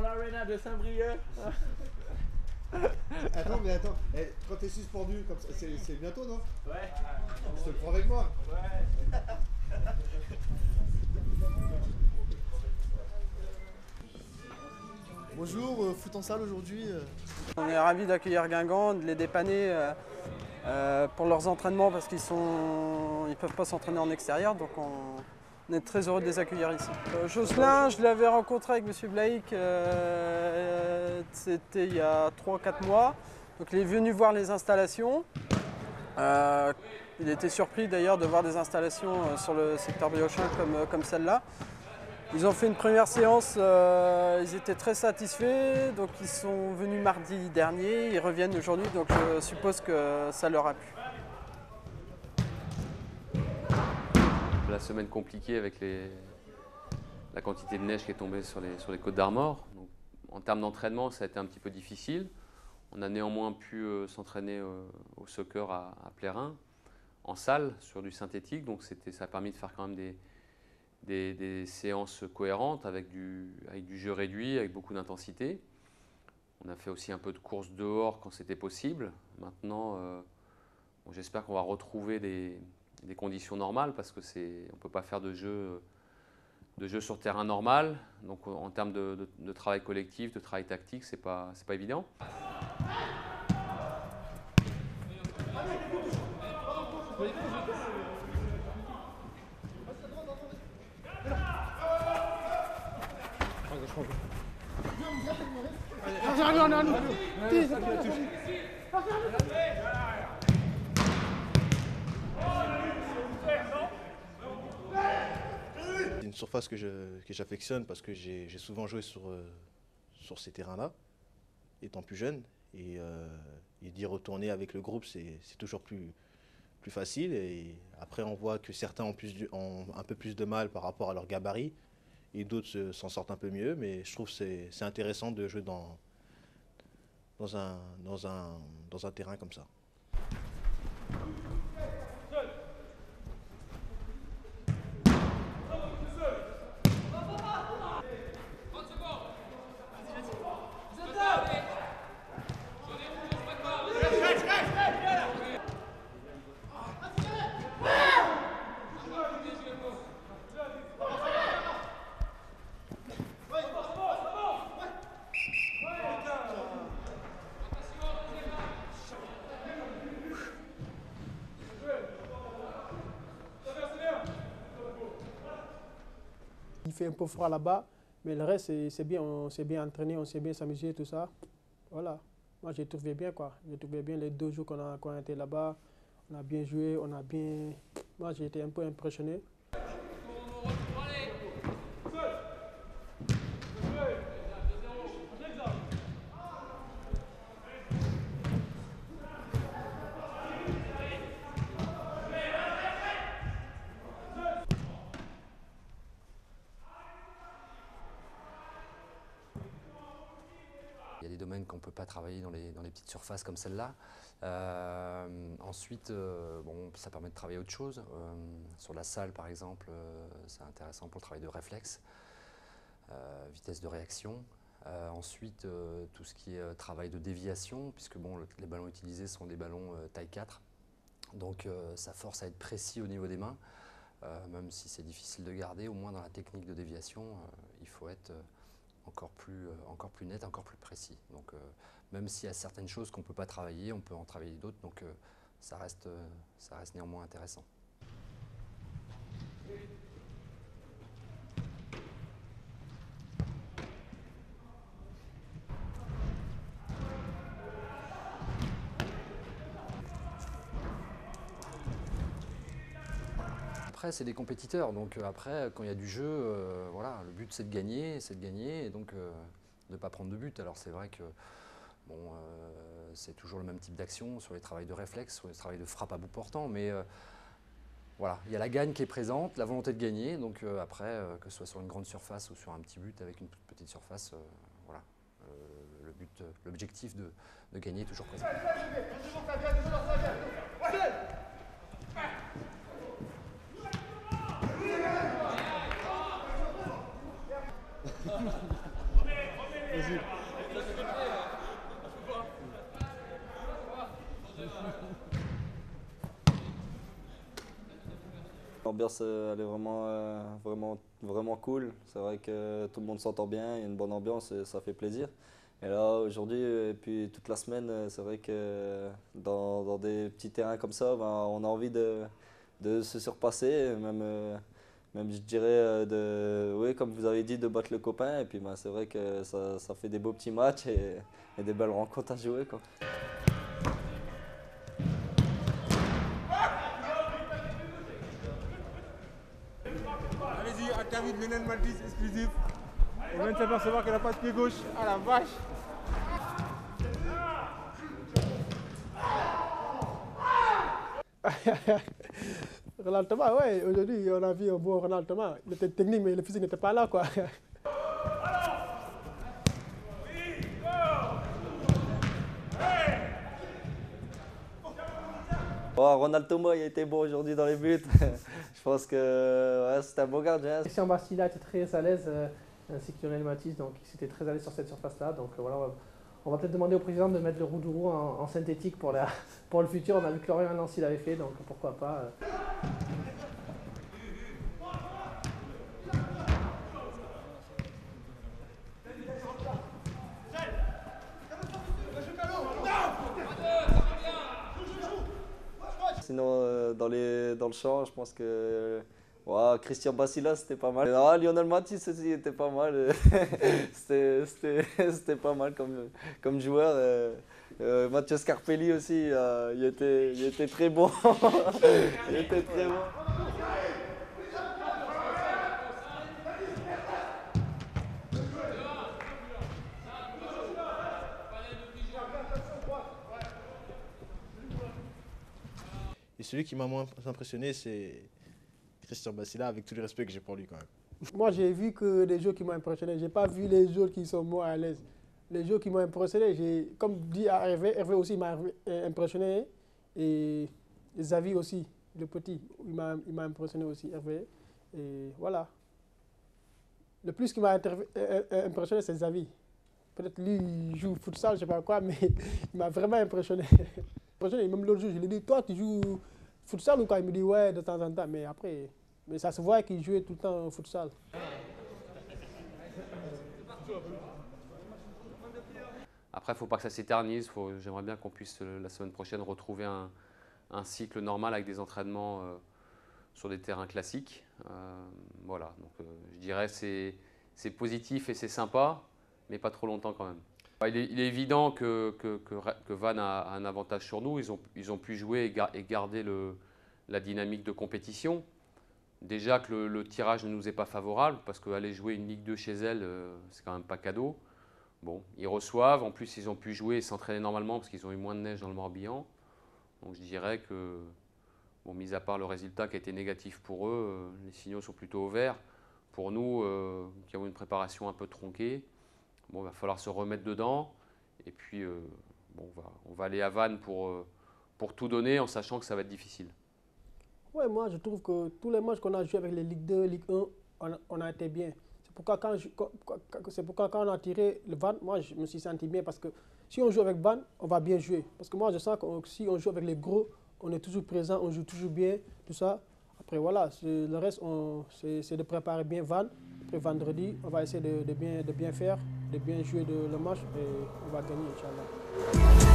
l'Arena de Saint-Brieuc. Attends, mais attends, quand t'es suspendu, comme ça, c'est bientôt, non? Ouais. Je te le prends avec moi. Ouais. Bonjour, foot en salle aujourd'hui. On est ravis d'accueillir Guingamp, de les dépanner pour leurs entraînements parce qu'ils ne peuvent pas s'entraîner en extérieur, donc on est très heureux de les accueillir ici. Jocelyn, je l'avais rencontré avec M. Blaïk, c'était il y a 3-4 mois, donc il est venu voir les installations. Il était surpris d'ailleurs de voir des installations sur le secteur Briochin comme celle-là. Ils ont fait une première séance, ils étaient très satisfaits, donc ils sont venus mardi dernier, ils reviennent aujourd'hui, donc je suppose que ça leur a plu. La semaine compliquée avec la quantité de neige qui est tombée sur les Côtes d'Armor. En termes d'entraînement, ça a été un petit peu difficile. On a néanmoins pu s'entraîner au soccer à Plérin, en salle, sur du synthétique, donc ça a permis de faire quand même des séances cohérentes avec du jeu réduit, avec beaucoup d'intensité. On a fait aussi un peu de course dehors quand c'était possible. Maintenant, j'espère qu'on va retrouver des conditions normales parce qu'on ne peut pas faire de jeu sur terrain normal. Donc en termes de travail collectif, de travail tactique, c'est pas évident. C'est une surface que j'affectionne parce que j'ai souvent joué sur ces terrains-là, étant plus jeune. Et d'y retourner avec le groupe, c'est toujours plus facile. Et après, on voit que certains ont un peu plus de mal par rapport à leur gabarit et d'autres s'en sortent un peu mieux. Mais je trouve que c'est intéressant de jouer dans un terrain comme ça. Il fait un peu froid là-bas, mais le reste, c'est bien, on s'est bien entraîné, on s'est bien s'amusé, tout ça. Voilà, moi j'ai trouvé bien quoi. J'ai trouvé bien les 2 jours qu'on a été là-bas, on a bien joué, moi j'ai été un peu impressionné. Il y a des domaines qu'on ne peut pas travailler dans les petites surfaces comme celle-là. Ensuite, ça permet de travailler autre chose. Sur la salle, par exemple, c'est intéressant pour le travail de réflexe, vitesse de réaction. Ensuite, tout ce qui est travail de déviation, puisque les ballons utilisés sont des ballons taille 4. Donc ça force à être précis au niveau des mains. Même si c'est difficile de garder, au moins dans la technique de déviation, il faut être encore plus net, encore plus précis. Donc même s'il y a certaines choses qu'on ne peut pas travailler, on peut en travailler d'autres, donc ça reste néanmoins intéressant. Après, c'est des compétiteurs, donc après, quand il y a du jeu, voilà, le but c'est de gagner, et donc de ne pas prendre de but. Alors c'est vrai que c'est toujours le même type d'action sur les travails de réflexe, sur les travails de frappe à bout portant, mais voilà, il y a la gagne qui est présente, la volonté de gagner, donc après, que ce soit sur une grande surface ou sur un petit but avec une toute petite surface, voilà, l'objectif de gagner est toujours présent. Vas-y. L'ambiance elle est vraiment cool. C'est vrai que tout le monde s'entend bien, il y a une bonne ambiance et ça fait plaisir. Et là aujourd'hui et puis toute la semaine, c'est vrai que dans des petits terrains comme ça, ben, on a envie de se surpasser, même je dirais oui, comme vous avez dit, de battre le copain. Et puis ben, c'est vrai que ça fait des beaux petits matchs et des belles rencontres à jouer, quoi. Allez-y, Atavid, Lionel Maltis, exclusif. On vient de s'apercevoir qu'elle n'a pas de pied gauche. Ah la vache! Ronald Thomas, ouais, aujourd'hui on a vu un bon Ronald Thomas. Il était technique, mais le physique n'était pas là, quoi. Oh, Ronald Thomas, il a été bon aujourd'hui dans les buts. Je pense que ouais, c'était un bon gardien. Christian Bastila était très à l'aise, ainsi que Lionel Matisse, donc il était très à l'aise sur cette surface-là. Donc voilà, on va peut-être demander au président de mettre le Roudourou en synthétique pour le futur. On a vu que Lorient Nancy l'avait fait, donc pourquoi pas. Sinon, dans le champ, je pense que ouais, Christian Bastila, c'était pas mal. Ah, Lionel Matisse aussi était pas mal. C'était pas mal comme joueur. Mathieu Scarpelli aussi, il était très bon. Il était très bon. Et celui qui m'a moins impressionné, c'est Christian Bastila, avec tout le respect que j'ai pour lui quand même. Moi, j'ai vu que les jeux qui m'ont impressionné. Je n'ai pas vu les jeux qui sont moins à l'aise. Les jeux qui m'ont impressionné, comme dit à Hervé aussi m'a impressionné. Et Xavi aussi, le petit, il m'a impressionné aussi, Hervé. Et voilà. Le plus qui m'a impressionné, c'est Xavi. Peut-être lui, il joue futsal, je ne sais pas quoi, mais il m'a vraiment impressionné. Même l'autre jour, je lui ai dit, toi, tu joues futsal ou quoi? Il me dit, ouais, de temps en temps. Mais après, ça se voit qu'il jouait tout le temps au futsal. Après, il ne faut pas que ça s'éternise. J'aimerais bien qu'on puisse, la semaine prochaine, retrouver un cycle normal avec des entraînements sur des terrains classiques. Voilà, donc je dirais que c'est positif et c'est sympa, mais pas trop longtemps quand même. Il est évident que Vannes a un avantage sur nous. Ils ont pu jouer et garder la dynamique de compétition. Déjà que le tirage ne nous est pas favorable, parce qu'aller jouer une Ligue 2 chez elle, c'est quand même pas cadeau. Bon, ils reçoivent. En plus, ils ont pu jouer et s'entraîner normalement parce qu'ils ont eu moins de neige dans le Morbihan. Donc je dirais que, bon, mis à part le résultat qui a été négatif pour eux, les signaux sont plutôt au vert. Pour nous, qui avons une préparation un peu tronquée, bon, il va falloir se remettre dedans. Et puis, bon, on va aller à Vannes pour tout donner en sachant que ça va être difficile. Ouais, moi, je trouve que tous les matchs qu'on a joués avec les Ligue 2, Ligue 1, on a été bien. C'est pourquoi quand on a tiré le Vannes, moi, je me suis senti bien parce que si on joue avec Vannes, on va bien jouer. Parce que moi, je sens que si on joue avec les gros, on est toujours présent, on joue toujours bien, tout ça. Après, voilà, le reste, c'est de préparer bien Vannes. Après, vendredi, on va essayer de bien faire, de bien jouer le match et on va gagner, Inch'Allah.